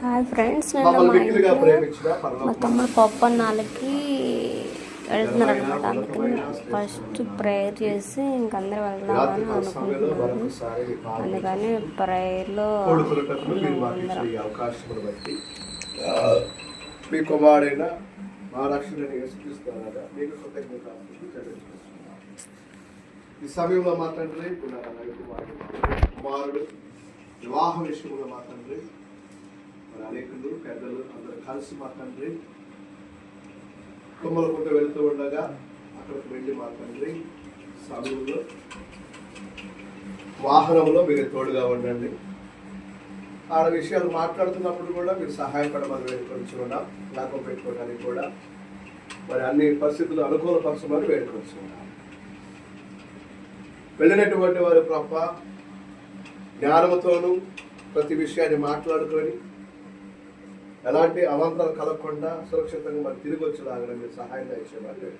Hi friends, నేను మా ఇంట్లో మా తమ్ముడు పప్పన్నాలకి వెళ్తున్నారు అనమాట. అందుకని ఫస్ట్ ప్రేయర్ చేసి ఇంకందరూ వెళ్దామని అనుకుంటున్నాను. అందుకని ప్రేయర్లో మీ కుమారుడైన మా రక్షణని యేసుక్రీస్తునారా మీకు కృతజ్ఞతలు చెల్లిస్తున్నాను. ఈ సమయంలో మా తండ్రి కుమారుడు వివాహ విషయంలో మా తండ్రి మరి అనేకులు పెద్దలు అందరూ కలిసి మా తండ్రి తుమ్మలకుంట వెళ్తూ ఉండగా అక్కడికి వెళ్ళి మా తండ్రి సమయంలో వాహనంలో మీరు తోడుగా ఉండండి. ఆడ విషయాలు మాట్లాడుతున్నప్పుడు కూడా మీరు సహాయపడమని వేడుకొచ్చున్నాం. జ్ఞాపకం పెట్టుకోవడానికి కూడా మరి అన్ని పరిస్థితులు అనుకూలపరచమని వేడుకొచ్చున్నాం. వెళ్ళినటువంటి వారి ప్రభ జ్ఞానంతోనూ ప్రతి విషయాన్ని మాట్లాడుకొని ఎలాంటి అవాంతరాలు కలగకుండా సురక్షితంగా మరి తిరిగి వచ్చేలాగా మీరు సహాయం ఇచ్చేవాళ్ళు.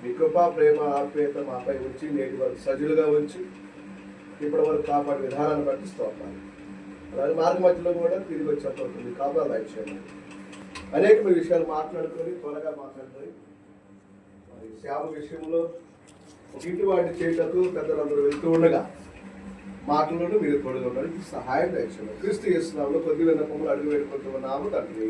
మీ కృప ప్రేమ ఆప్యాయత మాపై ఉంచి నేటి వరకు సజులుగా ఉంచి ఇప్పటి వరకు కాపాడే విధానాన్ని పట్టిస్తూ ఉంటాను. అలాగే మార్గ మధ్యలో కూడా తిరిగి వచ్చేటప్పుడు కాపాడు ఇచ్చేవాళ్ళు. అనేక విషయాలు మాట్లాడుకొని త్వరగా మాట్లాడుకొని మరి సేవ విషయంలో ఒక ఇంటి వాటిని చేయటకు పెద్దలందరూ వెళ్తూ ఉండగా మాటలను మీరు తోడుగా ఉండడానికి సహాయం దయచేయండి. క్రీస్తు యేసు నామములో కొద్ది విన్నపములు అడుగు వేడుకుంటున్నాము తండ్రి.